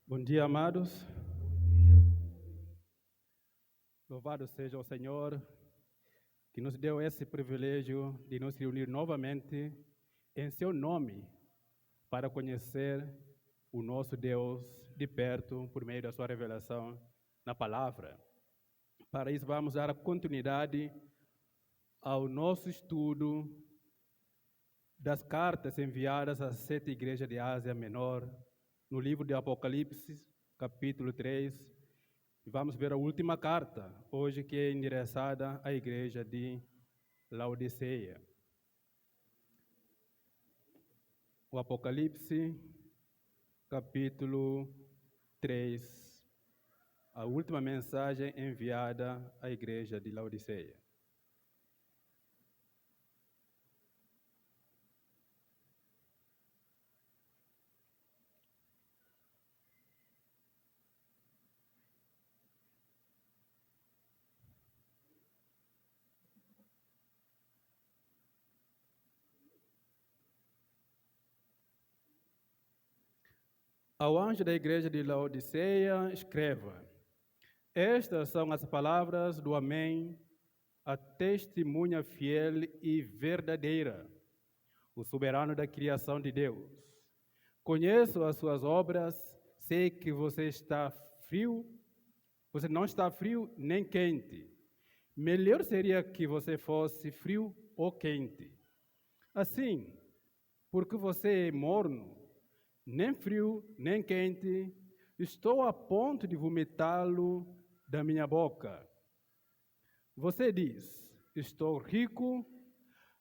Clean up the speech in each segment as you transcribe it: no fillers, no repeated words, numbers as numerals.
Bom dia, amados. Louvado seja o Senhor, que nos deu esse privilégio de nos reunir novamente em seu nome para conhecer o nosso Deus de perto por meio da sua revelação na palavra. Para isso, vamos dar continuidade ao nosso estudo das cartas enviadas às 7 igrejas de Ásia Menor, no livro de Apocalipse, capítulo 3. E vamos ver a última carta, hoje, que é endereçada à igreja de Laodiceia. O Apocalipse, capítulo 3, a última mensagem enviada à igreja de Laodiceia. Ao anjo da igreja de Laodiceia, escreva: estas são as palavras do Amém, a testemunha fiel e verdadeira, o soberano da criação de Deus. Conheço as suas obras, sei que você não está frio nem quente. Melhor seria que você fosse frio ou quente. Assim, porque você é morno, nem frio nem quente, estou a ponto de vomitá-lo da minha boca. Você diz: estou rico,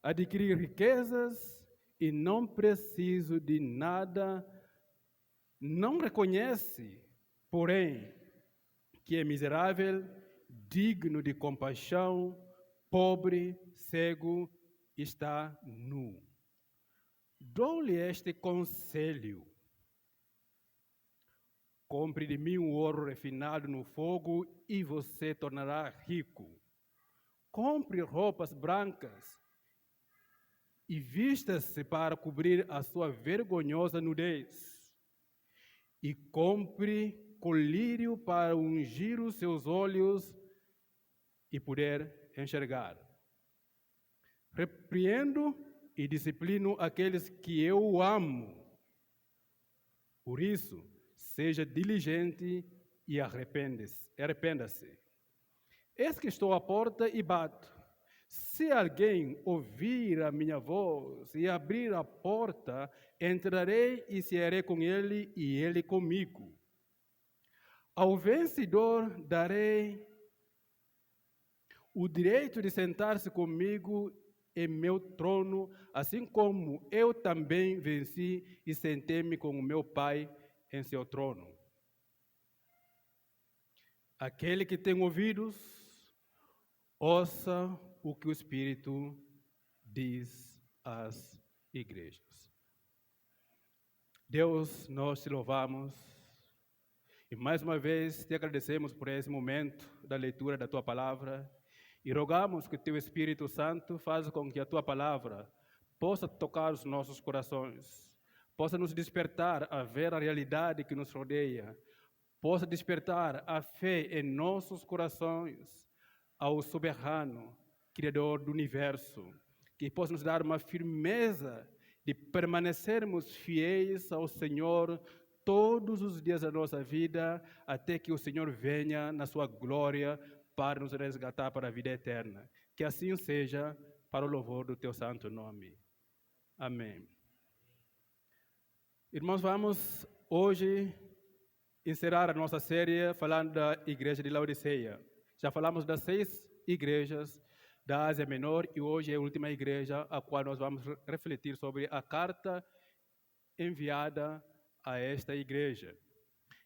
adquiri riquezas e não preciso de nada. Não reconhece, porém, que é miserável, digno de compaixão, pobre, cego, está nu. Dou-lhe este conselho: compre de mim o ouro refinado no fogo e você tornará rico. Compre roupas brancas e vista-se para cobrir a sua vergonhosa nudez. E compre colírio para ungir os seus olhos e poder enxergar. Repreendo e disciplino aqueles que eu amo. Por isso, seja diligente e arrependa-se. Eis que estou à porta e bato. Se alguém ouvir a minha voz e abrir a porta, entrarei e cearei com ele e ele comigo. Ao vencedor darei o direito de sentar-se comigo em meu trono, assim como eu também venci e sentei-me com o meu Pai em seu trono. Aquele que tem ouvidos, ouça o que o Espírito diz às igrejas. Deus, nós te louvamos e mais uma vez te agradecemos por esse momento da leitura da tua palavra e rogamos que teu Espírito Santo faça com que a tua palavra possa tocar os nossos corações, possa nos despertar a ver a realidade que nos rodeia, possa despertar a fé em nossos corações ao soberano, Criador do universo, que possa nos dar uma firmeza de permanecermos fiéis ao Senhor todos os dias da nossa vida, até que o Senhor venha na sua glória para nos resgatar para a vida eterna. Que assim seja, para o louvor do teu santo nome. Amém. Irmãos, vamos hoje encerrar a nossa série falando da igreja de Laodiceia. Já falamos das 6 igrejas da Ásia Menor e hoje é a última igreja a qual nós vamos refletir sobre a carta enviada a esta igreja.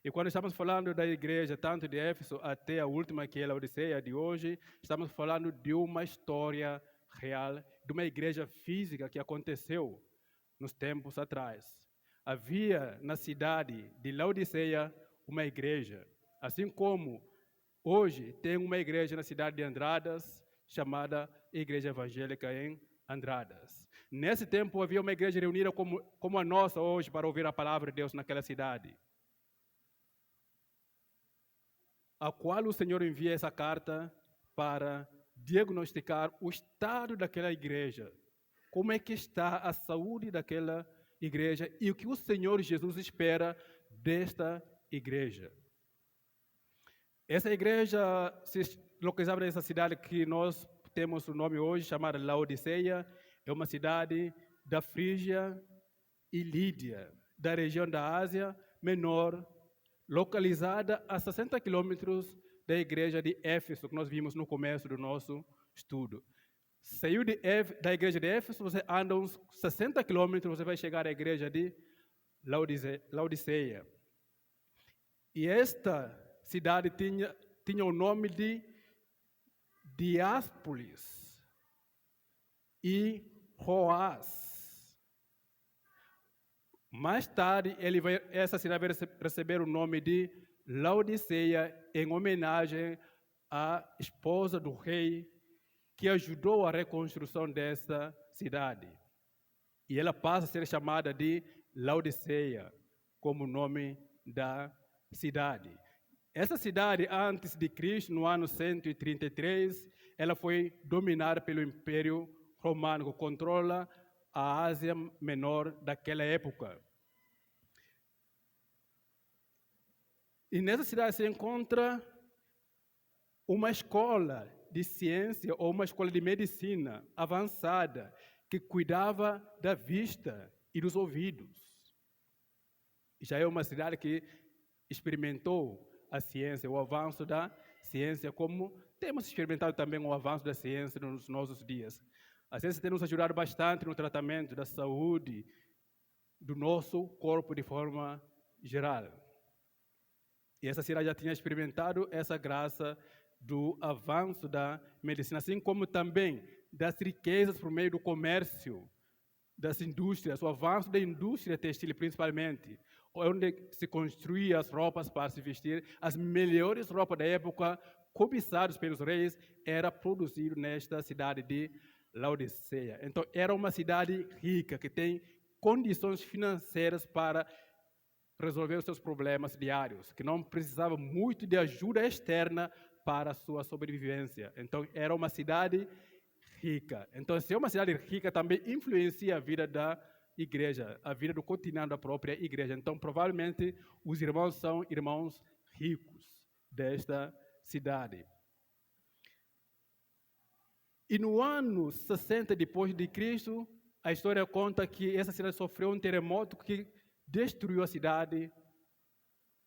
E quando estamos falando da igreja, tanto de Éfeso até a última, que é a Laodiceia de hoje, estamos falando de uma história real, de uma igreja física que aconteceu nos tempos atrás. Havia na cidade de Laodiceia uma igreja, assim como hoje tem uma igreja na cidade de Andradas, chamada Igreja Evangélica em Andradas. Nesse tempo havia uma igreja reunida como a nossa hoje para ouvir a palavra de Deus naquela cidade. a qual o Senhor envia essa carta para diagnosticar o estado daquela igreja, como é que está a saúde daquela igreja e o que o Senhor Jesus espera desta igreja. Essa igreja se localizava nessa cidade que nós temos o nome hoje, chamada Laodiceia, é uma cidade da Frígia e Lídia, da região da Ásia Menor, localizada a 60 quilômetros da igreja de Éfeso, que nós vimos no começo do nosso estudo. Saiu da igreja de Éfeso, você anda uns 60 quilômetros, você vai chegar à igreja de Laodiceia. E esta cidade tinha o nome de Diápolis e Roás. Mais tarde, essa cidade vai receber o nome de Laodiceia, em homenagem à esposa do rei, que ajudou a reconstrução dessa cidade. E ela passa a ser chamada de Laodiceia, como nome da cidade. Essa cidade, antes de Cristo, no ano 133, ela foi dominada pelo Império Romano, que controla a Ásia Menor daquela época. E nessa cidade se encontra uma escola de ciência ou uma escola de medicina avançada que cuidava da vista e dos ouvidos. Já é uma cidade que experimentou a ciência, o avanço da ciência, como temos experimentado também o avanço da ciência nos nossos dias. A ciência tem nos ajudado bastante no tratamento da saúde do nosso corpo de forma geral. E essa cidade já tinha experimentado essa graça do avanço da medicina, assim como também das riquezas por meio do comércio, das indústrias, o avanço da indústria textil principalmente, onde se construía as roupas para se vestir, as melhores roupas da época, cobiçadas pelos reis, era produzido nesta cidade de Laodiceia. Então, era uma cidade rica, que tem condições financeiras para resolver os seus problemas diários, que não precisava muito de ajuda externa para a sua sobrevivência. Então, era uma cidade rica. Então, se é uma cidade rica, também influencia a vida da igreja, a vida do cotidiano da própria igreja. Então, provavelmente, os irmãos são irmãos ricos desta cidade. E no ano 60 depois de Cristo, a história conta que essa cidade sofreu um terremoto que destruiu a cidade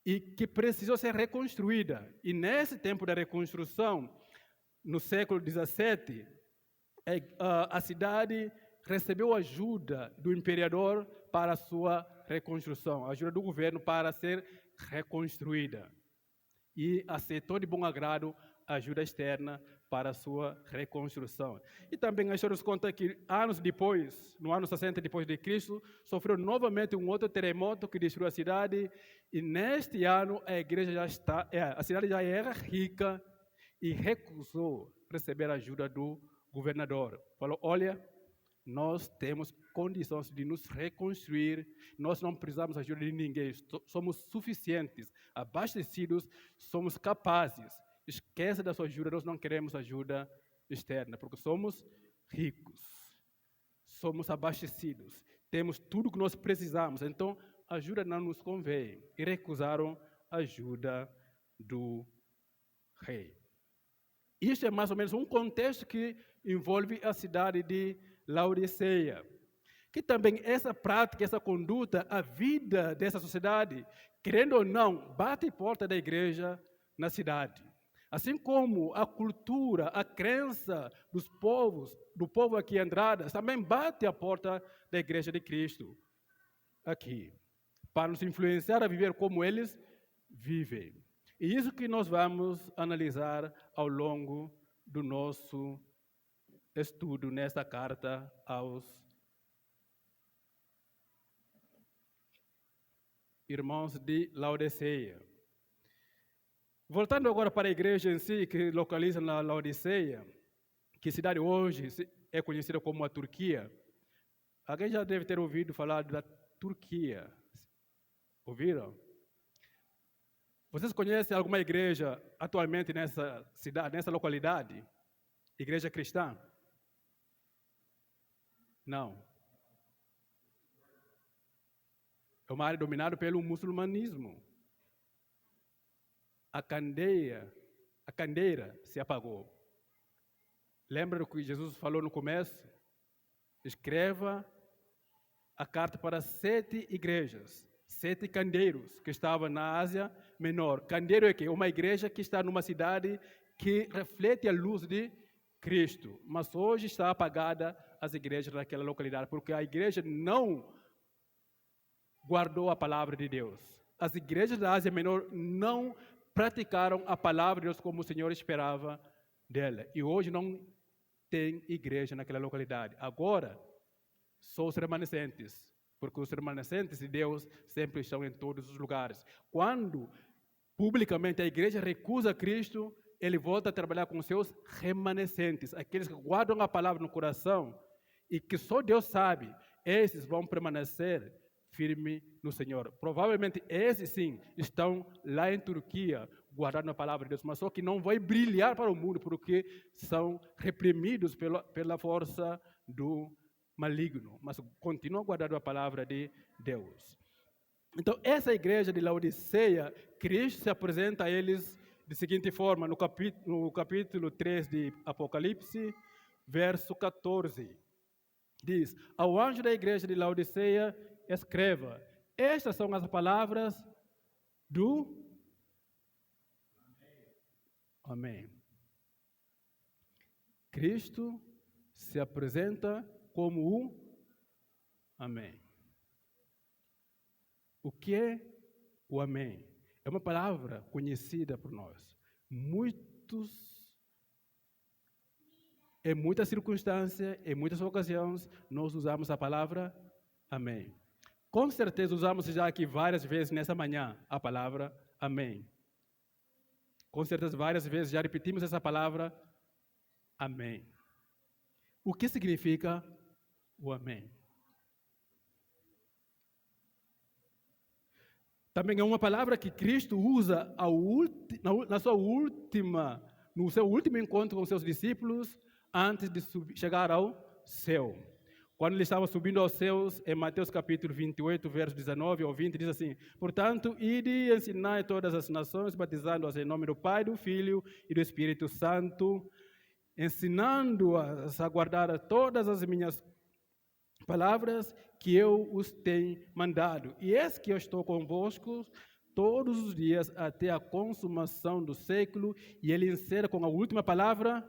e que precisou ser reconstruída. E nesse tempo da reconstrução, no século 17, a cidade recebeu ajuda do imperador para a sua reconstrução, ajuda do governo para ser reconstruída. E aceitou de bom agrado a ajuda externa para a sua reconstrução. E também a história nos conta que anos depois, no ano 60 depois de Cristo, sofreu novamente um outro terremoto que destruiu a cidade, e neste ano a igreja a cidade já era rica e recusou receber a ajuda do governador. Falou: olha, nós temos condições de nos reconstruir, nós não precisamos da ajuda de ninguém, somos suficientes, abastecidos, somos capazes. Esqueça da sua ajuda, nós não queremos ajuda externa, porque somos ricos, somos abastecidos, temos tudo que nós precisamos, então a ajuda não nos convém. E recusaram a ajuda do rei. Isso é mais ou menos um contexto que envolve a cidade de Laodiceia. Que também essa prática, essa conduta, a vida dessa sociedade, querendo ou não, bate a porta da igreja na cidade. Assim como a cultura, a crença do povo aqui em Andradas, também bate a porta da igreja de Cristo aqui, para nos influenciar a viver como eles vivem. E isso que nós vamos analisar ao longo do nosso estudo nesta carta aos irmãos de Laodiceia. Voltando agora para a igreja em si, que localiza na Laodiceia, que cidade hoje é conhecida como a Turquia. Alguém já deve ter ouvido falar da Turquia. Ouviram? Vocês conhecem alguma igreja atualmente nessa cidade, nessa localidade? Igreja cristã? Não. É uma área dominada pelo muçulmanismo. A candeia se apagou. Lembra do que Jesus falou no começo? Escreva a carta para 7 igrejas, 7 candeiros que estavam na Ásia Menor. Candeiro é que uma igreja que está numa cidade que reflete a luz de Cristo, mas hoje está apagada as igrejas daquela localidade, porque a igreja não guardou a palavra de Deus. As igrejas da Ásia Menor não praticaram a palavra de Deus como o Senhor esperava dela. E hoje não tem igreja naquela localidade. Agora, só os remanescentes, porque os remanescentes de Deus sempre estão em todos os lugares. Quando publicamente a igreja recusa Cristo, ele volta a trabalhar com seus remanescentes, aqueles que guardam a palavra no coração e que só Deus sabe, esses vão permanecer firme no Senhor. Provavelmente esses sim estão lá em Turquia guardando a palavra de Deus, mas só que não vai brilhar para o mundo porque são reprimidos pela força do maligno, mas continuam guardando a palavra de Deus. Então, essa igreja de Laodiceia, Cristo se apresenta a eles de seguinte forma, no capítulo 3 de Apocalipse, verso 14. Diz: ao anjo da igreja de Laodiceia, escreva: estas são as palavras do Amém. Cristo se apresenta como o Amém. O que é o Amém? É uma palavra conhecida por nós. Em muitas circunstâncias, em muitas ocasiões, nós usamos a palavra Amém. Com certeza usamos já aqui várias vezes nessa manhã a palavra Amém. Com certeza várias vezes já repetimos essa palavra Amém. O que significa o Amém? Também é uma palavra que Cristo usa no seu último encontro com seus discípulos antes de chegar ao céu. Quando ele estava subindo aos céus, em Mateus capítulo 28, versos 19 ao 20, diz assim: portanto, ide e ensinai todas as nações, batizando-as em nome do Pai, do Filho e do Espírito Santo, ensinando-as a guardar todas as minhas palavras que eu os tenho mandado. E eis que eu estou convosco todos os dias até a consumação do século. E ele encerra com a última palavra: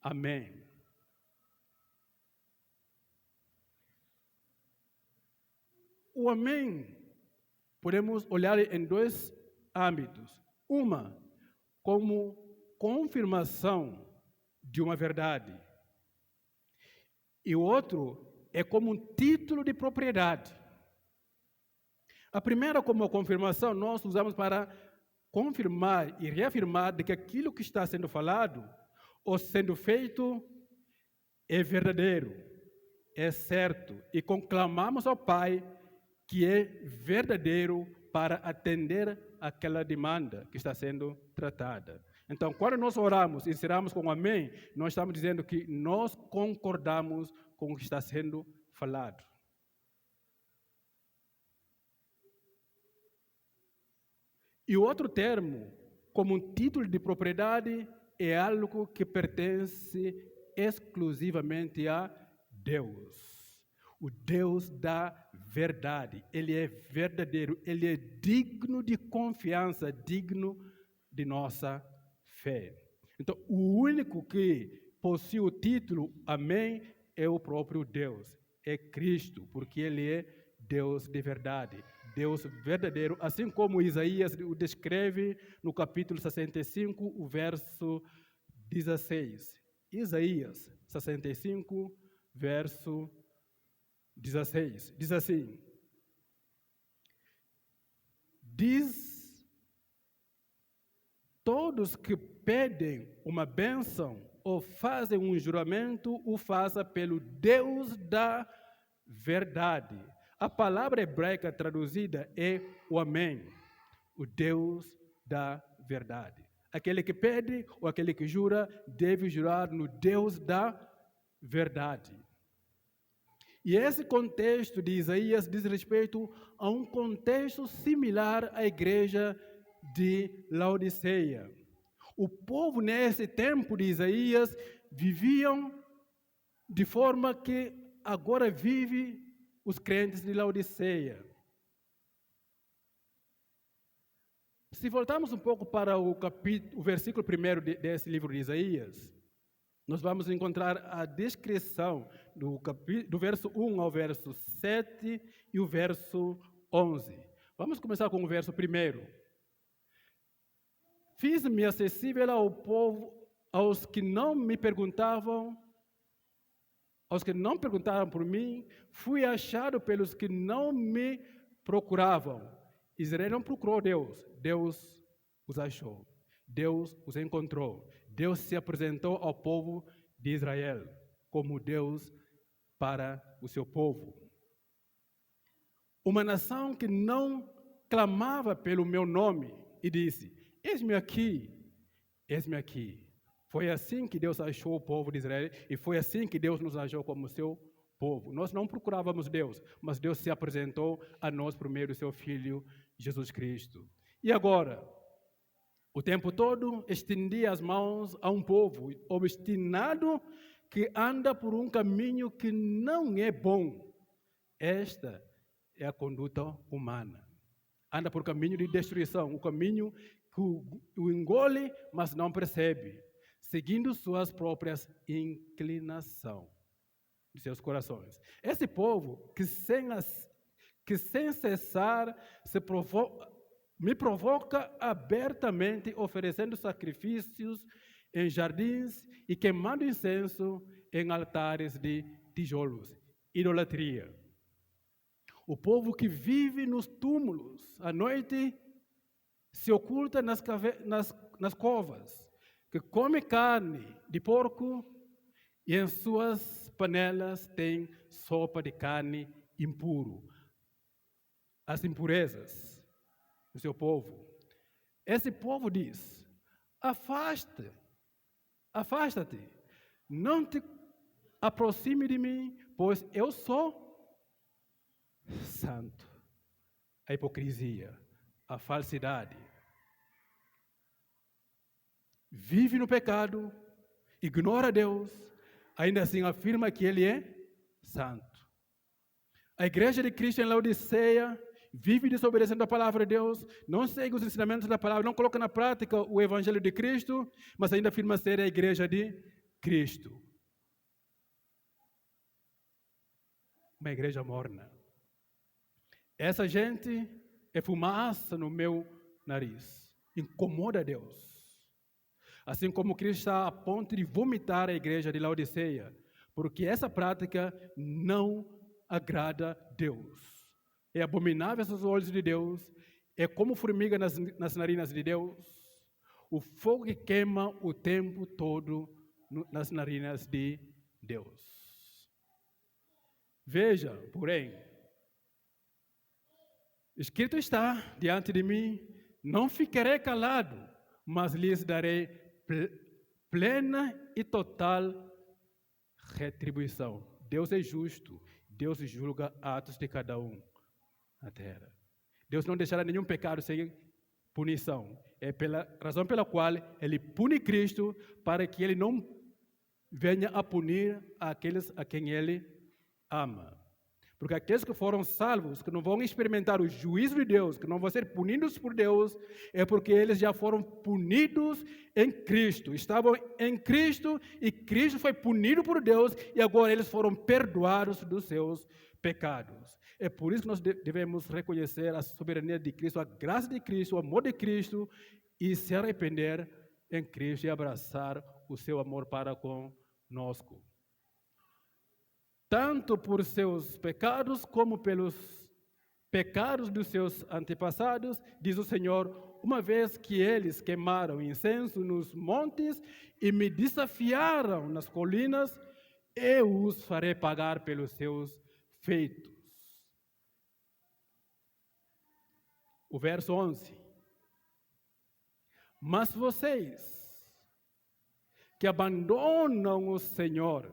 Amém. O Amém podemos olhar em 2 âmbitos. Uma, como confirmação de uma verdade. E o outro é como um título de propriedade. A primeira, como confirmação, nós usamos para confirmar e reafirmar de que aquilo que está sendo falado ou sendo feito é verdadeiro, é certo, e conclamamos ao Pai que é verdadeiro para atender aquela demanda que está sendo tratada. Então, quando nós oramos e encerramos com Amém, nós estamos dizendo que nós concordamos com o que está sendo falado. E o outro termo, como um título de propriedade, é algo que pertence exclusivamente a Deus. O Deus da verdade. Ele é verdadeiro, ele é digno de confiança, digno de nossa fé. Então, o único que possui o título Amém é o próprio Deus, é Cristo, porque ele é Deus de verdade, Deus verdadeiro, assim como Isaías o descreve no capítulo 65, o verso 16. Isaías 65, verso 16, diz assim: diz, todos que pedem uma bênção ou fazem um juramento, o faça pelo Deus da verdade. A palavra hebraica traduzida é o Amém. o Deus da verdade. Aquele que pede ou aquele que jura deve jurar no Deus da verdade. E esse contexto de Isaías diz respeito a um contexto similar à igreja de Laodiceia. O povo nesse tempo de Isaías viviam de forma que agora vive os crentes de Laodiceia. Se voltarmos um pouco para o versículo 1 desse livro de Isaías, nós vamos encontrar a descrição do verso 1 ao verso 7 e o verso 11. Vamos começar com o verso 1. Fiz-me acessível ao povo, aos que não perguntavam por mim, fui achado pelos que não me procuravam. Israel não procurou Deus, Deus os achou, Deus os encontrou. Deus se apresentou ao povo de Israel como Deus para o seu povo. Uma nação que não clamava pelo meu nome e disse: eis-me aqui, eis-me aqui. Foi assim que Deus achou o povo de Israel e foi assim que Deus nos achou como seu povo. Nós não procurávamos Deus, mas Deus se apresentou a nós por meio do seu Filho Jesus Cristo. E agora, o tempo todo estendia as mãos a um povo obstinado que anda por um caminho que não é bom. Esta é a conduta humana. Anda por caminho de destruição, o caminho que o engole, mas não percebe, seguindo suas próprias inclinações de seus corações. Esse povo que sem cessar me provoca abertamente, oferecendo sacrifícios em jardins e queimando incenso em altares de tijolos. Idolatria. O povo que vive nos túmulos, à noite, se oculta nas covas, que come carne de porco e em suas panelas tem sopa de carne impuro. As impurezas do seu povo. Esse povo diz: afasta-te, não te aproxime de mim, pois eu sou santo. A hipocrisia, a falsidade. Vive no pecado, ignora Deus, ainda assim afirma que Ele é santo. A igreja de Cristo em Laodiceia vive desobedecendo a palavra de Deus, não segue os ensinamentos da palavra, não coloca na prática o evangelho de Cristo, mas ainda afirma ser a igreja de Cristo. Uma igreja morna. Essa gente é fumaça no meu nariz. Incomoda a Deus. Assim como Cristo está a ponto de vomitar a igreja de Laodiceia, porque essa prática não agrada a Deus. É abominável aos olhos de Deus, é como formiga nas narinas de Deus, o fogo que queima o tempo todo nas narinas de Deus. Veja, porém, escrito está diante de mim: não ficarei calado, mas lhes darei plena e total retribuição. Deus é justo, Deus julga atos de cada um na terra. Deus não deixará nenhum pecado sem punição. É pela razão pela qual Ele pune Cristo, para que Ele não venha a punir aqueles a quem Ele ama. Porque aqueles que foram salvos, que não vão experimentar o juízo de Deus, que não vão ser punidos por Deus, é porque eles já foram punidos em Cristo. Estavam em Cristo e Cristo foi punido por Deus e agora eles foram perdoados dos seus pecados. É por isso que nós devemos reconhecer a soberania de Cristo, a graça de Cristo, o amor de Cristo e se arrepender em Cristo e abraçar o seu amor para conosco. Tanto por seus pecados como pelos pecados dos seus antepassados, diz o Senhor, uma vez que eles queimaram incenso nos montes e me desafiaram nas colinas, eu os farei pagar pelos seus feitos. O verso 11. Mas vocês que abandonam o Senhor,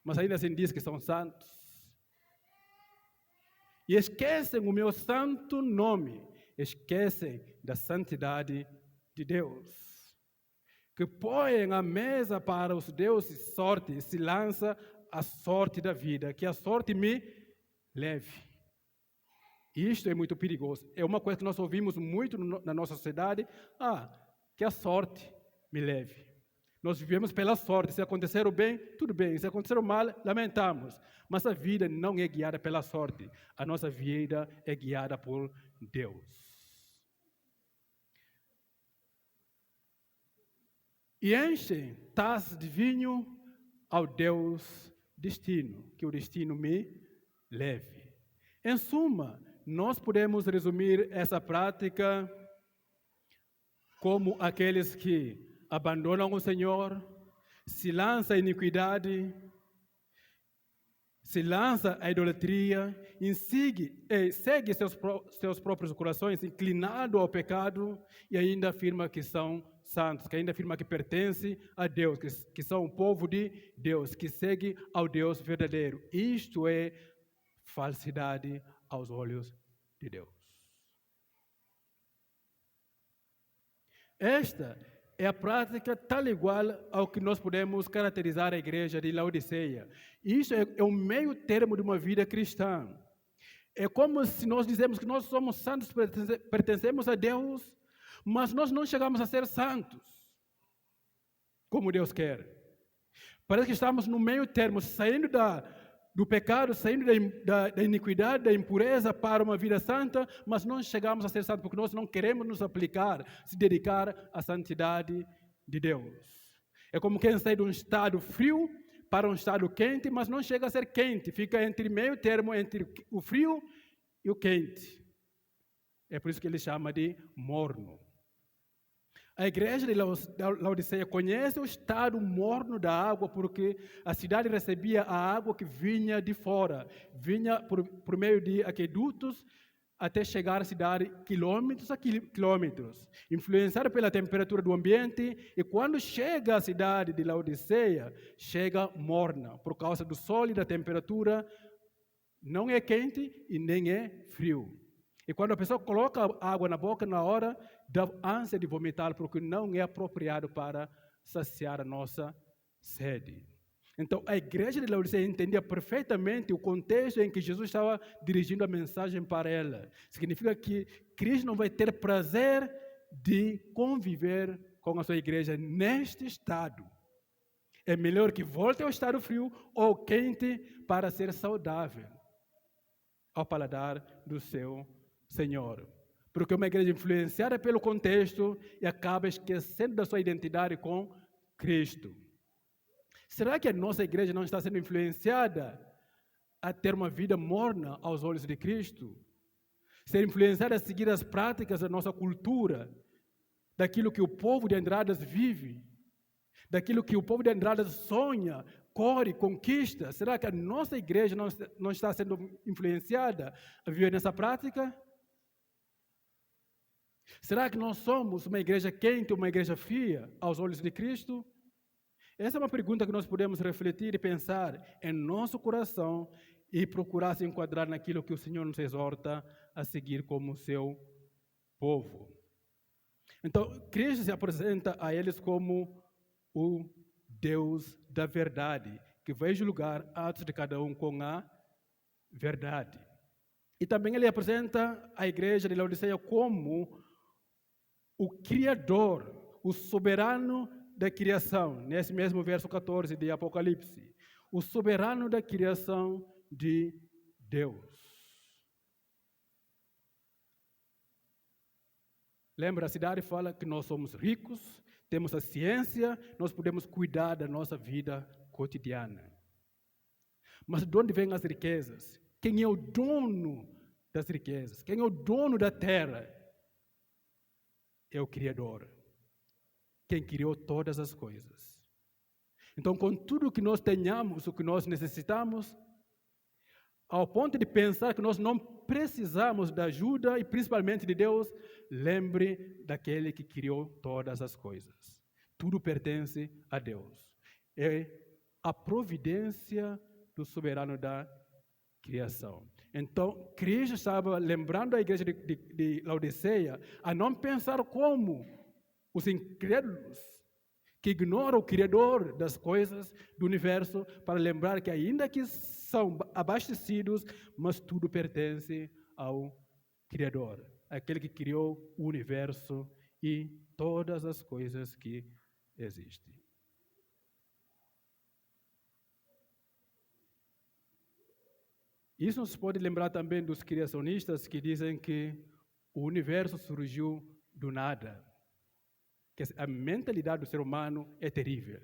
mas ainda assim diz que são santos, e esquecem o meu santo nome, esquecem da santidade de Deus, que põem a mesa para os deuses sorte e se lança a sorte da vida, que a sorte me leve. Isto é muito perigoso. É uma coisa que nós ouvimos muito na nossa sociedade. Que a sorte me leve. Nós vivemos pela sorte. Se acontecer o bem, tudo bem. Se acontecer o mal, lamentamos. Mas a vida não é guiada pela sorte. A nossa vida é guiada por Deus. E enchem taças de vinho ao Deus destino, que o destino me leve. Em suma, nós podemos resumir essa prática como aqueles que abandonam o Senhor, se lançam a iniquidade, se lançam a idolatria, e segue seus próprios corações inclinados ao pecado e ainda afirma que são santos, que ainda afirma que pertencem a Deus, que são o povo de Deus, que segue ao Deus verdadeiro. Isto é falsidade aos olhos de Deus. Esta é a prática tal igual ao que nós podemos caracterizar a igreja de Laodiceia. Isso é o meio termo de uma vida cristã. É como se nós dizemos que nós somos santos, pertencemos a Deus, mas nós não chegamos a ser santos, como Deus quer. Parece que estamos no meio termo, saindo do pecado, saindo da iniquidade, da impureza para uma vida santa, mas não chegamos a ser santos porque nós não queremos nos aplicar, se dedicar à santidade de Deus. É como quem sai de um estado frio para um estado quente, mas não chega a ser quente, fica entre meio termo, entre o frio e o quente. É por isso que ele chama de morno. A igreja de Laodiceia conhece o estado morno da água porque a cidade recebia a água que vinha de fora, vinha por meio de aquedutos até chegar à cidade quilômetros a quilômetros, influenciada pela temperatura do ambiente, e quando chega à cidade de Laodiceia, chega morna, por causa do sol e da temperatura, não é quente e nem é frio. E quando a pessoa coloca água na boca, na hora, dá ânsia de vomitar, porque não é apropriado para saciar a nossa sede. Então, a igreja de Laodiceia entendia perfeitamente o contexto em que Jesus estava dirigindo a mensagem para ela. Significa que Cristo não vai ter prazer de conviver com a sua igreja neste estado. É melhor que volte ao estado frio ou quente para ser saudável ao paladar do seu Senhor. Porque é uma igreja influenciada pelo contexto e acaba esquecendo da sua identidade com Cristo. Será que a nossa igreja não está sendo influenciada a ter uma vida morna aos olhos de Cristo? Ser influenciada a seguir as práticas da nossa cultura, daquilo que o povo de Andradas vive, daquilo que o povo de Andradas sonha, corre, conquista? Será que a nossa igreja não está sendo influenciada a viver nessa prática? Será que nós somos uma igreja quente, uma igreja fria aos olhos de Cristo? Essa é uma pergunta que nós podemos refletir e pensar em nosso coração e procurar se enquadrar naquilo que o Senhor nos exorta a seguir como seu povo. Então, Cristo se apresenta a eles como o Deus da verdade, que vai julgar atos de cada um com a verdade. E também ele apresenta a igreja de Laodiceia como o Criador, o soberano da criação, nesse mesmo verso 14 de Apocalipse. O soberano da criação de Deus. Lembra, a cidade fala que nós somos ricos, temos a ciência, nós podemos cuidar da nossa vida cotidiana. Mas de onde vêm as riquezas? Quem é o dono das riquezas? Quem é o dono da terra? É o Criador. Quem criou todas as coisas. Então, com tudo que nós tenhamos, o que nós necessitamos, ao ponto de pensar que nós não precisamos da ajuda e principalmente de Deus, lembre daquele que criou todas as coisas. Tudo pertence a Deus. É a providência do soberano da criação. Então, Cristo estava lembrando a igreja de Laodiceia a não pensar como os incrédulos que ignoram o Criador das coisas do universo, para lembrar que ainda que são abastecidos, mas tudo pertence ao Criador, aquele que criou o universo e todas as coisas que existem. Isso nos pode lembrar também dos criacionistas que dizem que o universo surgiu do nada. Que a mentalidade do ser humano é terrível.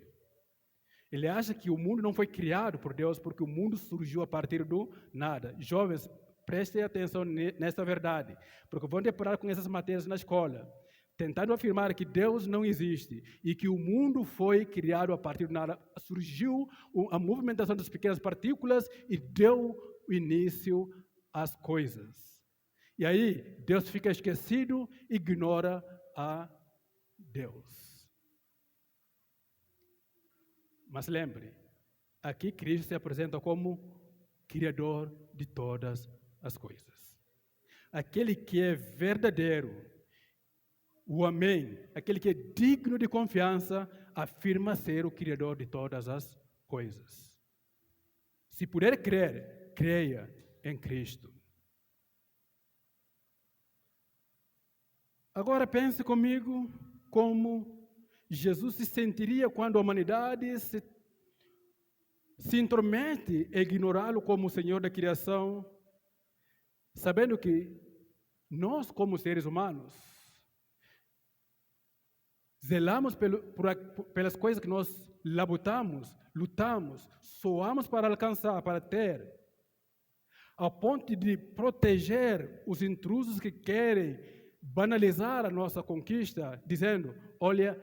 Ele acha que o mundo não foi criado por Deus porque o mundo surgiu a partir do nada. Jovens, prestem atenção nessa verdade, porque vão deparar com essas matérias na escola, tentando afirmar que Deus não existe e que o mundo foi criado a partir do nada. Surgiu a movimentação das pequenas partículas e deu início às coisas. E aí, Deus fica esquecido, ignora a Deus. Mas lembre, aqui Cristo se apresenta como Criador de todas as coisas. Aquele que é verdadeiro, o Amém, aquele que é digno de confiança, afirma ser o Criador de todas as coisas. Se puder crer, creia em Cristo. Agora pense comigo como Jesus se sentiria quando a humanidade se intromete a ignorá-lo como o Senhor da criação, sabendo que nós, como seres humanos, zelamos pelas coisas que nós labutamos, lutamos, suamos para alcançar, para ter, ao ponto de proteger os intrusos que querem banalizar a nossa conquista, dizendo, olha,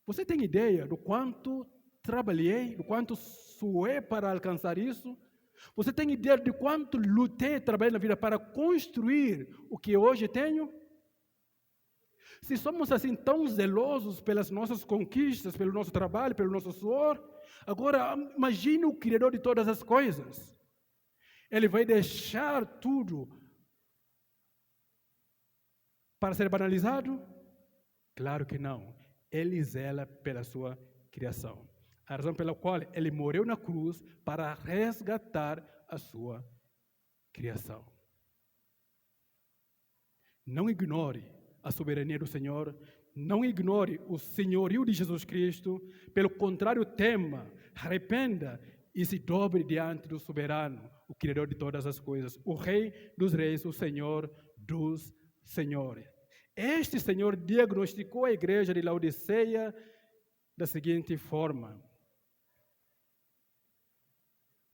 você tem ideia do quanto trabalhei, do quanto suei para alcançar isso? Você tem ideia de quanto lutei, trabalhei na vida para construir o que hoje tenho? Se somos assim tão zelosos pelas nossas conquistas, pelo nosso trabalho, pelo nosso suor, agora imagine o Criador de todas as coisas. Ele vai deixar tudo para ser banalizado? Claro que não. Ele zela pela sua criação. A razão pela qual ele morreu na cruz para resgatar a sua criação. Não ignore a soberania do Senhor, não ignore o senhorio de Jesus Cristo, pelo contrário, tema, arrependa e se dobre diante do soberano, o Criador de todas as coisas, o Rei dos Reis, o Senhor dos Senhores. Este Senhor diagnosticou a igreja de Laodiceia da seguinte forma: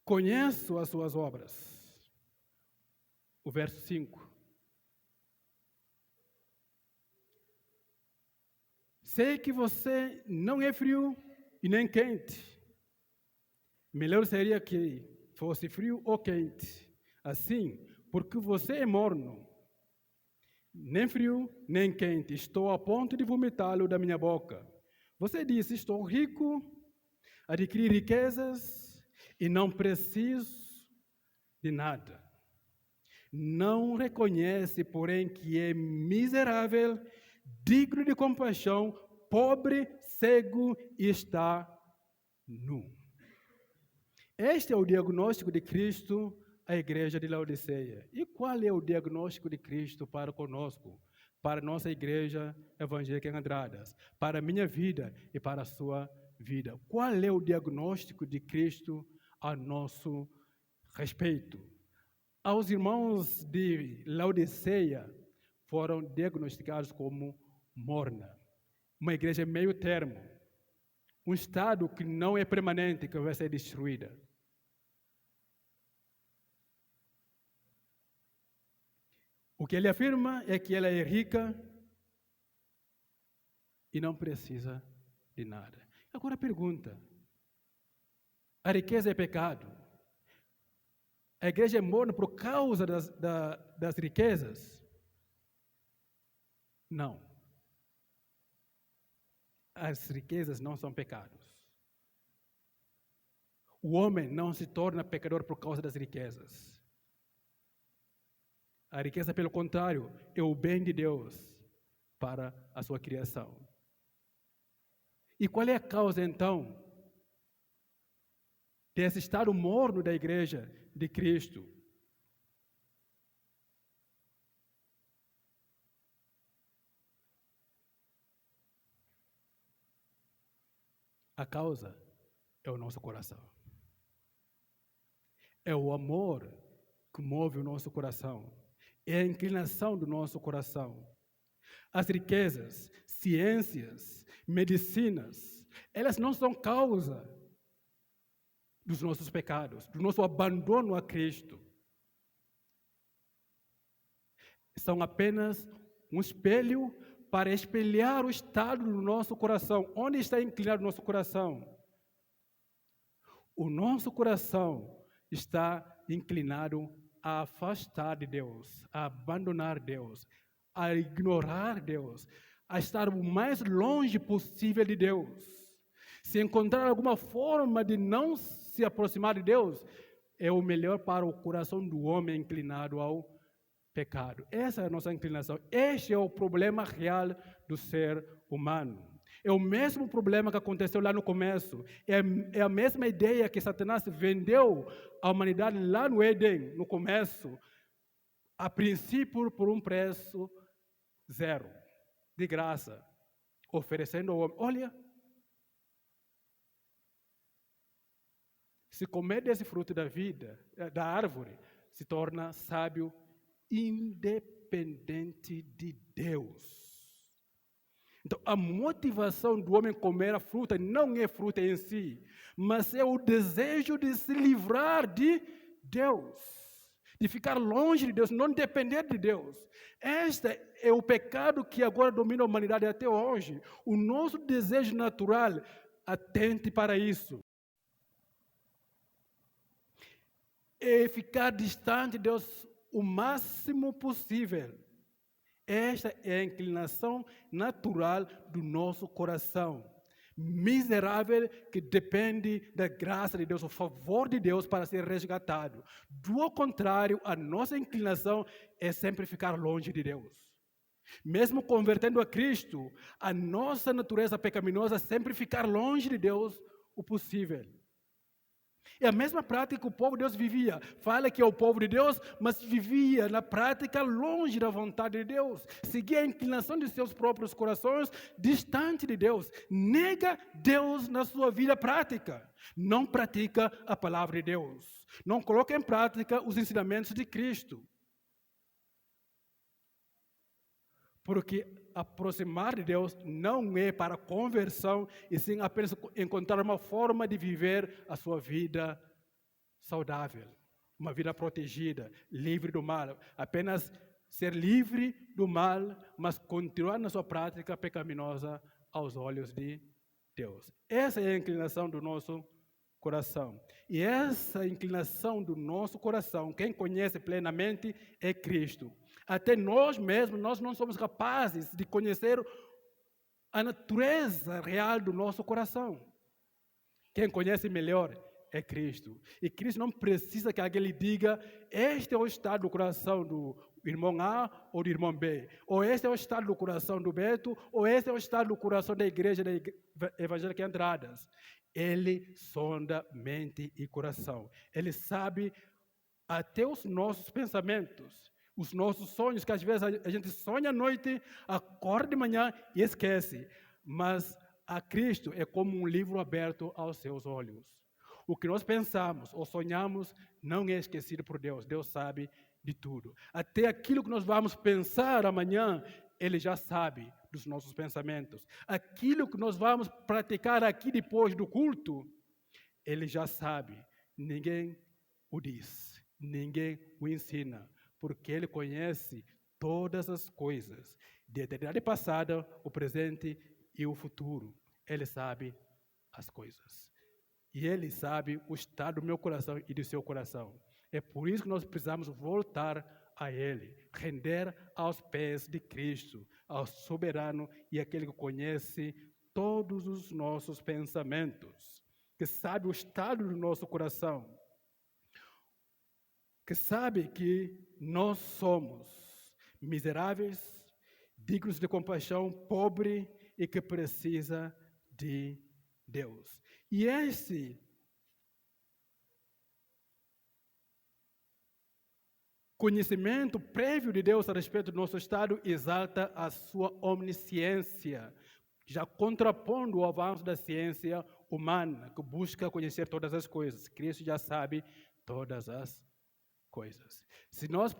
conheço as suas obras. O verso 5. Sei que você não é frio e nem quente. Melhor seria que fosse frio ou quente. Assim, porque você é morno, nem frio, nem quente. Estou a ponto de vomitá-lo da minha boca. Você disse, estou rico, adquiri riquezas e não preciso de nada. Não reconhece, porém, que é miserável, digno de compaixão, pobre, cego e está nu. Este é o diagnóstico de Cristo à igreja de Laodiceia. E qual é o diagnóstico de Cristo para conosco, para a nossa igreja evangélica em Andradas, para a minha vida e para a sua vida? Qual é o diagnóstico de Cristo a nosso respeito? Aos irmãos de Laodiceia foram diagnosticados como morna, uma igreja meio termo, um estado que não é permanente, que vai ser destruída. O que ele afirma é que ela é rica e não precisa de nada. Agora pergunta, a riqueza é pecado? A igreja é morna por causa das riquezas? Não. As riquezas não são pecados. O homem não se torna pecador por causa das riquezas. A riqueza, pelo contrário, é o bem de Deus para a sua criação. E qual é a causa, então, desse estado morno da igreja de Cristo? A causa é o nosso coração. É o amor que move o nosso coração. É a inclinação do nosso coração. As riquezas, ciências, medicinas, elas não são causa dos nossos pecados, do nosso abandono a Cristo. São apenas um espelho para espelhar o estado do nosso coração. Onde está inclinado o nosso coração? O nosso coração está inclinado a afastar de Deus, a abandonar Deus, a ignorar Deus, a estar o mais longe possível de Deus. Se encontrar alguma forma de não se aproximar de Deus, é o melhor para o coração do homem inclinado ao pecado. Essa é a nossa inclinação. Este é o problema real do ser humano. É o mesmo problema que aconteceu lá no começo. É a mesma ideia que Satanás vendeu à humanidade lá no Éden, no começo, a princípio por um preço zero, de graça, oferecendo ao homem: olha, se comer desse fruto da vida, da árvore, se torna sábio independente de Deus. Então, a motivação do homem comer a fruta não é fruta em si, mas é o desejo de se livrar de Deus, de ficar longe de Deus, não depender de Deus. Este é o pecado que agora domina a humanidade até hoje. O nosso desejo natural atente para isso. É ficar distante de Deus o máximo possível. Esta é a inclinação natural do nosso coração. Miserável, que depende da graça de Deus, o favor de Deus para ser resgatado. Do contrário, a nossa inclinação é sempre ficar longe de Deus. Mesmo convertendo a Cristo, a nossa natureza pecaminosa é sempre ficar longe de Deus o possível. É a mesma prática que o povo de Deus vivia. Fala que é o povo de Deus, mas vivia na prática longe da vontade de Deus. Seguia a inclinação de seus próprios corações, distante de Deus. Nega Deus na sua vida prática. Não pratica a palavra de Deus. Não coloca em prática os ensinamentos de Cristo. Porque aproximar de Deus não é para conversão, e sim apenas encontrar uma forma de viver a sua vida saudável, uma vida protegida, livre do mal. Apenas ser livre do mal, mas continuar na sua prática pecaminosa aos olhos de Deus. Essa é a inclinação do nosso coração. E essa inclinação do nosso coração, quem conhece plenamente é Cristo. Até nós mesmos, nós não somos capazes de conhecer a natureza real do nosso coração. Quem conhece melhor é Cristo. E Cristo não precisa que alguém lhe diga: este é o estado do coração do irmão A ou do irmão B. Ou este é o estado do coração do Beto, ou este é o estado do coração da igreja evangélica Andradas. Ele sonda mente e coração. Ele sabe até os nossos pensamentos, os nossos sonhos, que às vezes a gente sonha à noite, acorda de manhã e esquece. Mas a Cristo é como um livro aberto aos seus olhos. O que nós pensamos ou sonhamos não é esquecido por Deus. Deus sabe de tudo. Até aquilo que nós vamos pensar amanhã, Ele já sabe dos nossos pensamentos. Aquilo que nós vamos praticar aqui depois do culto, Ele já sabe. Ninguém o diz, ninguém o ensina, porque Ele conhece todas as coisas, de eternidade passada, o presente e o futuro. Ele sabe as coisas. E Ele sabe o estado do meu coração e do seu coração. É por isso que nós precisamos voltar a Ele, render aos pés de Cristo, ao soberano e aquele que conhece todos os nossos pensamentos, que sabe o estado do nosso coração, que sabe que nós somos miseráveis, dignos de compaixão, pobre e que precisa de Deus. E esse conhecimento prévio de Deus a respeito do nosso estado exalta a sua omnisciência, já contrapondo o avanço da ciência humana, que busca conhecer todas as coisas. Cristo já sabe todas as coisas. Se nós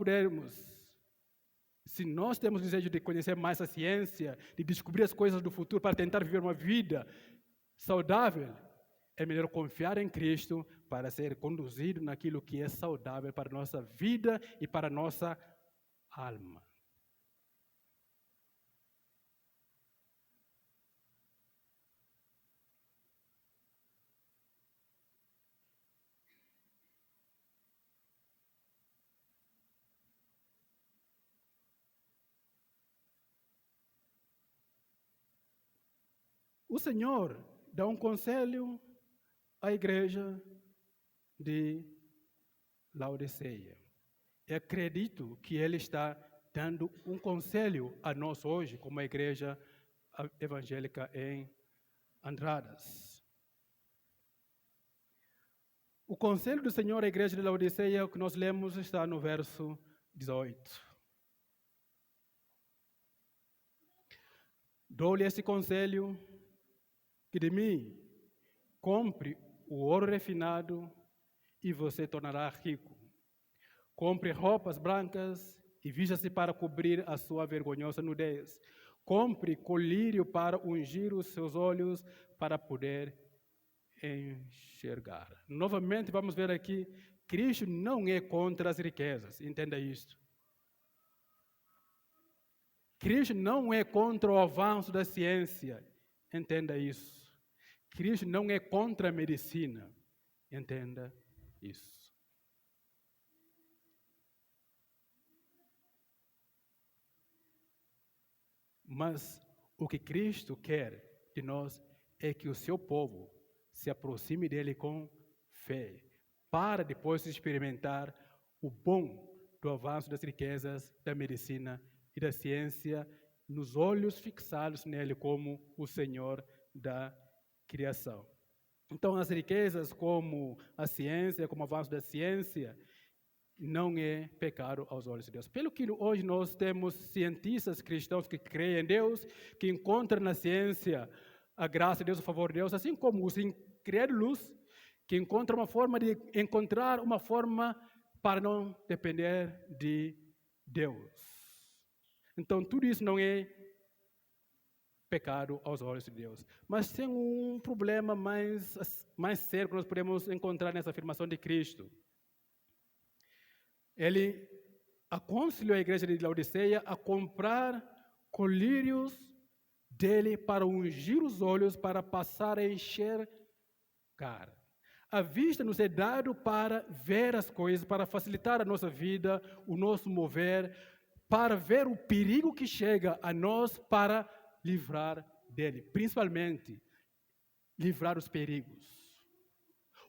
temos desejo de conhecer mais a ciência, de descobrir as coisas do futuro para tentar viver uma vida saudável, é melhor confiar em Cristo para ser conduzido naquilo que é saudável para a nossa vida e para a nossa alma. O Senhor dá um conselho à igreja de Laodiceia. Eu acredito que Ele está dando um conselho a nós hoje, como a igreja evangélica em Andradas. O conselho do Senhor à igreja de Laodiceia, que nós lemos, está no verso 18. Dou-lhe esse conselho, que de mim compre o ouro refinado e você tornará rico. Compre roupas brancas e vista-se para cobrir a sua vergonhosa nudez. Compre colírio para ungir os seus olhos para poder enxergar. Novamente vamos ver aqui, Cristo não é contra as riquezas, entenda isto. Cristo não é contra o avanço da ciência, entenda isso. Cristo não é contra a medicina, entenda isso. Mas o que Cristo quer de nós é que o seu povo se aproxime dele com fé, para depois experimentar o bom do avanço das riquezas, da medicina e da ciência, nos olhos fixados nele como o Senhor da criação. Então, as riquezas como a ciência, como o avanço da ciência, não é pecado aos olhos de Deus. Pelo que hoje nós temos cientistas cristãos que creem em Deus, que encontram na ciência a graça de Deus, o favor de Deus, assim como os incrédulos que encontram uma forma para não depender de Deus. Então, tudo isso não é pecado aos olhos de Deus. Mas tem um problema mais sério que nós podemos encontrar nessa afirmação de Cristo. Ele aconselhou a igreja de Laodiceia a comprar colírios dele para ungir os olhos, para passar a enxergar. A vista nos é dado para ver as coisas, para facilitar a nossa vida, o nosso mover, para ver o perigo que chega a nós, para livrar dele, principalmente livrar os perigos.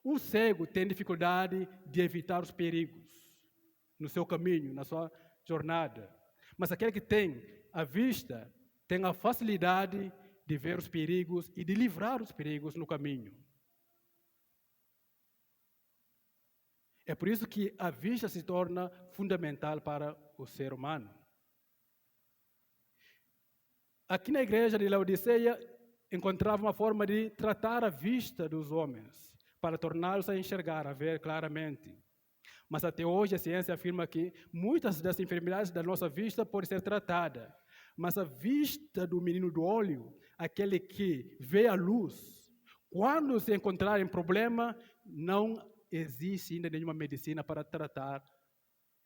Um cego tem dificuldade de evitar os perigos no seu caminho, na sua jornada. Mas aquele que tem a vista tem a facilidade de ver os perigos e de livrar os perigos no caminho. É por isso que a vista se torna fundamental para o ser humano. Aqui na igreja de Laodiceia, encontrava uma forma de tratar a vista dos homens, para torná-los a enxergar, a ver claramente. Mas até hoje a ciência afirma que muitas das enfermidades da nossa vista podem ser tratadas. Mas a vista do menino do olho, aquele que vê a luz, quando se encontrar em problema, não existe ainda nenhuma medicina para tratar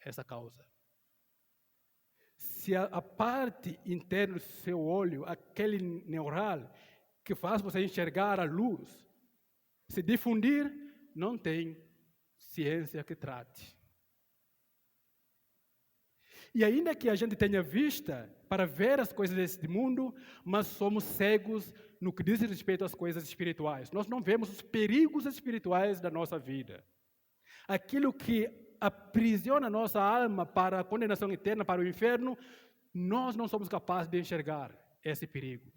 essa causa. Se a parte interna do seu olho, aquele neural que faz você enxergar a luz, se difundir, não tem ciência que trate. E ainda que a gente tenha vista para ver as coisas deste mundo, mas somos cegos no que diz respeito às coisas espirituais. Nós não vemos os perigos espirituais da nossa vida. Aquilo que aprisiona a nossa alma para a condenação eterna, para o inferno, nós não somos capazes de enxergar esse perigo.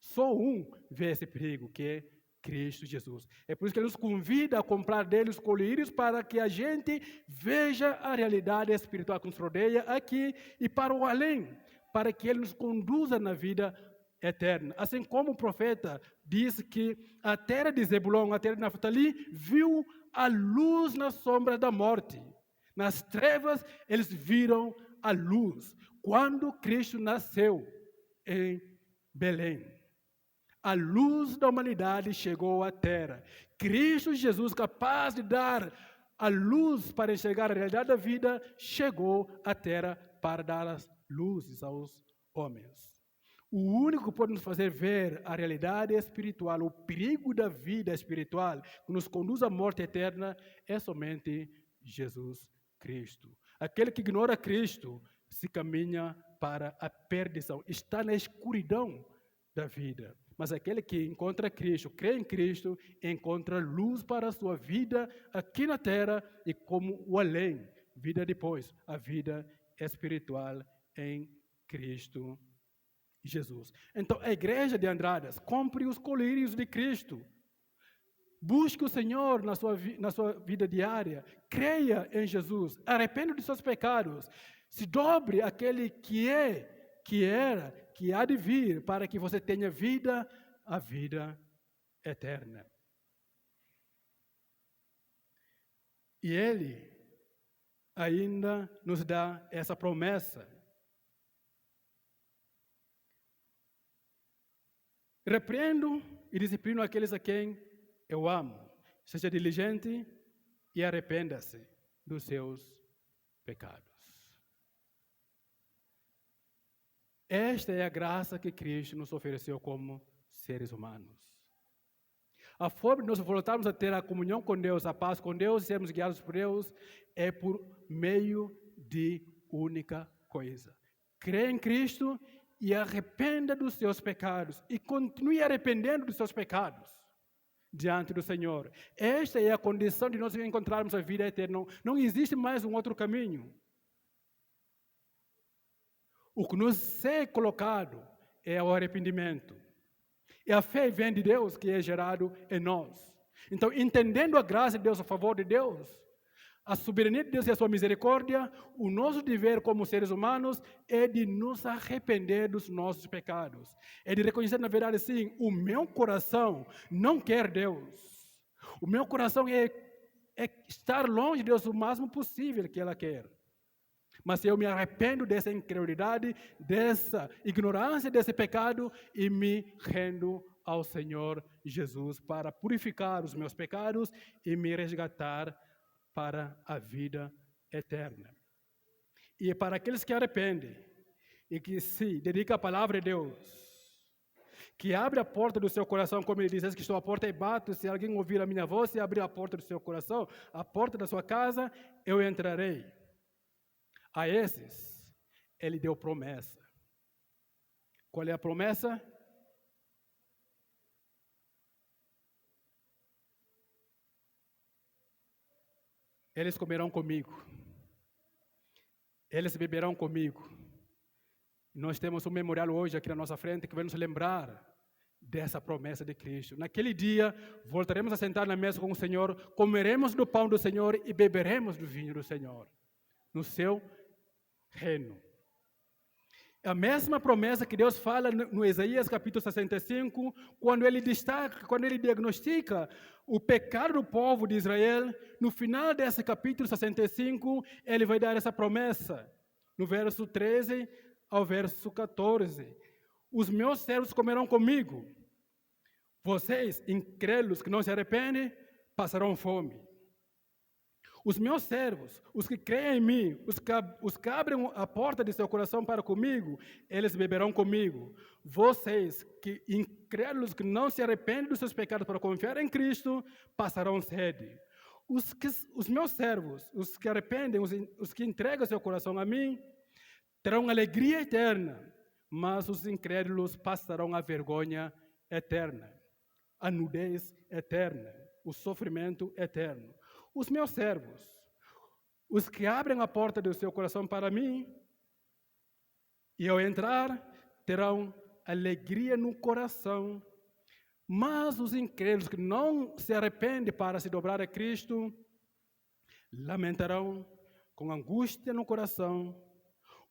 Só um vê esse perigo, que é Cristo Jesus. É por isso que Ele nos convida a comprar dele os colírios para que a gente veja a realidade espiritual que nos rodeia aqui e para o além, para que Ele nos conduza na vida eterna. Assim como o profeta disse que a terra de Zebulon, a terra de Naftali, viu a luz na sombra da morte. Nas trevas, eles viram a luz. Quando Cristo nasceu em Belém, a luz da humanidade chegou à terra. Cristo Jesus, capaz de dar a luz para enxergar a realidade da vida, chegou à terra para dar as luzes aos homens. O único que pode nos fazer ver a realidade espiritual, o perigo da vida espiritual, que nos conduz à morte eterna, é somente Jesus Cristo. Aquele que ignora Cristo se caminha para a perdição, está na escuridão da vida. Mas aquele que encontra Cristo, crê em Cristo, encontra luz para a sua vida aqui na terra e como o além, vida depois, a vida espiritual em Cristo Jesus. Então, a igreja de Andradas, compre os colírios de Cristo. Busque o Senhor na sua vida diária. Creia em Jesus. Arrependa dos seus pecados. Se dobre aquele que era, que há de vir, para que você tenha vida, a vida eterna. E Ele ainda nos dá essa promessa. Repreendo e disciplino aqueles a quem eu amo. Seja diligente e arrependa-se dos seus pecados. Esta é a graça que Cristo nos ofereceu como seres humanos. A forma de nós voltarmos a ter a comunhão com Deus, a paz com Deus, sermos guiados por Deus, é por meio de única coisa. Crê em Cristo e arrependa dos seus pecados. E continue arrependendo dos seus pecados diante do Senhor. Esta é a condição de nós encontrarmos a vida eterna. Não existe mais um outro caminho. O que nos é colocado é o arrependimento. E a fé vem de Deus, que é gerado em nós. Então, entendendo a graça de Deus, a favor de Deus, a soberania de Deus e a sua misericórdia, o nosso dever como seres humanos é de nos arrepender dos nossos pecados. É de reconhecer, na verdade, sim, o meu coração não quer Deus. O meu coração é estar longe de Deus o máximo possível que ela quer. Mas eu me arrependo dessa incredulidade, dessa ignorância, desse pecado e me rendo ao Senhor Jesus para purificar os meus pecados e me resgatar para a vida eterna. E para aqueles que arrependem e que se dedicam à palavra de Deus, que abre a porta do seu coração, como ele diz, eis que estou à porta e bato, se alguém ouvir a minha voz e abrir a porta do seu coração, a porta da sua casa, eu entrarei. A esses, ele deu promessa. Qual é a promessa? Eles comerão comigo. Eles beberão comigo. Nós temos um memorial hoje aqui na nossa frente que vai nos lembrar dessa promessa de Cristo. Naquele dia, voltaremos a sentar na mesa com o Senhor, comeremos do pão do Senhor e beberemos do vinho do Senhor, no seu reino. A mesma promessa que Deus fala no Isaías capítulo 65, quando ele destaca, quando ele diagnostica o pecado do povo de Israel, no final desse capítulo 65, ele vai dar essa promessa, no verso 13 ao verso 14. Os meus servos comerão comigo. Vocês, incrédulos que não se arrependem, passarão fome. Os meus servos, os que creem em mim, os que abrem a porta de seu coração para comigo, eles beberão comigo. Vocês, que incrédulos que não se arrependem dos seus pecados para confiar em Cristo, passarão sede. Os meus servos, os que arrependem, os que entregam seu coração a mim, terão alegria eterna, mas os incrédulos passarão a vergonha eterna, a nudez eterna, o sofrimento eterno. Os meus servos, os que abrem a porta do seu coração para mim, e ao entrar, terão alegria no coração. Mas os incrédulos que não se arrependem para se dobrar a Cristo, lamentarão com angústia no coração,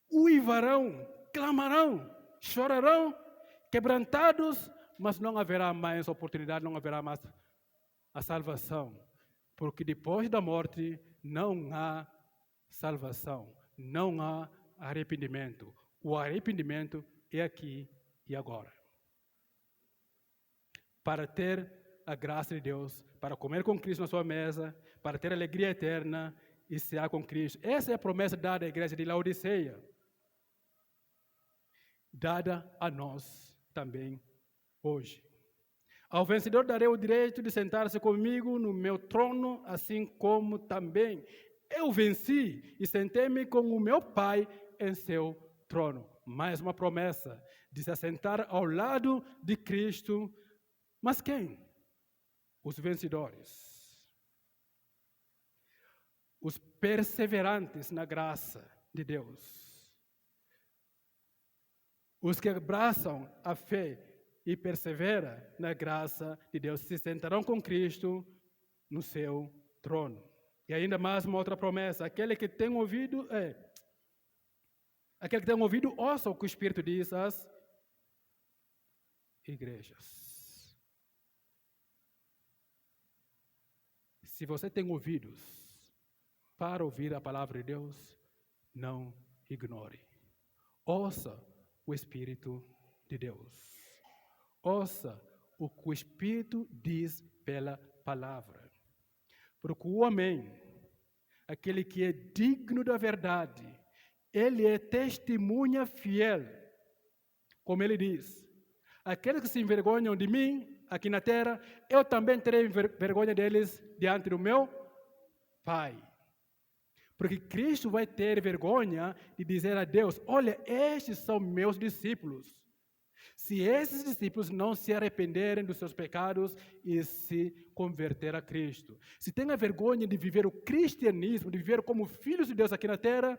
uivarão, clamarão, chorarão, quebrantados, mas não haverá mais oportunidade, não haverá mais a salvação. Porque depois da morte não há salvação, não há arrependimento. O arrependimento é aqui e agora. Para ter a graça de Deus, para comer com Cristo na sua mesa, para ter alegria eterna e cear com Cristo. Essa é a promessa dada à igreja de Laodiceia, dada a nós também hoje. Ao vencedor darei o direito de sentar-se comigo no meu trono, assim como também eu venci e sentei-me com o meu Pai em seu trono. Mais uma promessa de se assentar ao lado de Cristo. Mas quem? Os vencedores. Os perseverantes na graça de Deus. Os que abraçam a fé e perseveram na graça de Deus se sentarão com Cristo no seu trono. E ainda mais uma outra promessa: aquele que tem ouvido, ouça o que o Espírito diz às igrejas. Se você tem ouvidos para ouvir a palavra de Deus, não ignore. Ouça o Espírito de Deus. Ouça o que o Espírito diz pela palavra. Porque o homem, aquele que é digno da verdade, ele é testemunha fiel. Como ele diz, aqueles que se envergonham de mim aqui na terra, eu também terei vergonha deles diante do meu Pai. Porque Cristo vai ter vergonha de dizer a Deus: olha, estes são meus discípulos. Se esses discípulos não se arrependerem dos seus pecados e se converter a Cristo, se tem a vergonha de viver o cristianismo, de viver como filhos de Deus aqui na terra,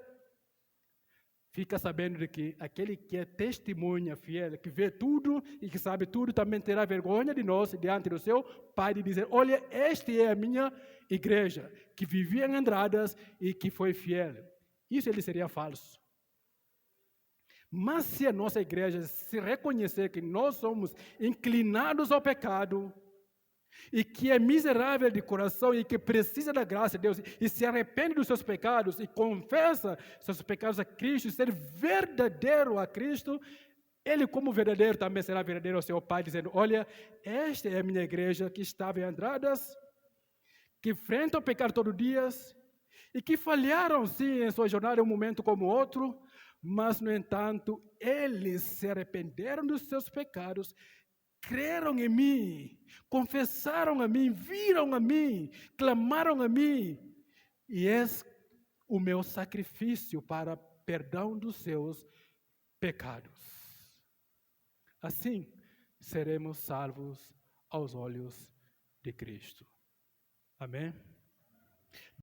fica sabendo de que aquele que é testemunha fiel, que vê tudo e que sabe tudo, também terá vergonha de nós diante do seu Pai, de dizer: olha, esta é a minha igreja, que vivia em Andradas e que foi fiel. Isso ele seria falso. Mas se a nossa igreja se reconhecer que nós somos inclinados ao pecado, e que é miserável de coração e que precisa da graça de Deus e se arrepende dos seus pecados e confessa seus pecados a Cristo, ser verdadeiro a Cristo, ele como verdadeiro também será verdadeiro ao seu Pai, dizendo: olha, esta é a minha igreja que estava em Andradas, que enfrenta o pecado todos os dias e que falharam sim em sua jornada um momento como outro, mas no entanto eles se arrependeram dos seus pecados, creram em mim, confessaram a mim, viram a mim, clamaram a mim, e és o meu sacrifício para perdão dos seus pecados. Assim seremos salvos aos olhos de Cristo. Amém?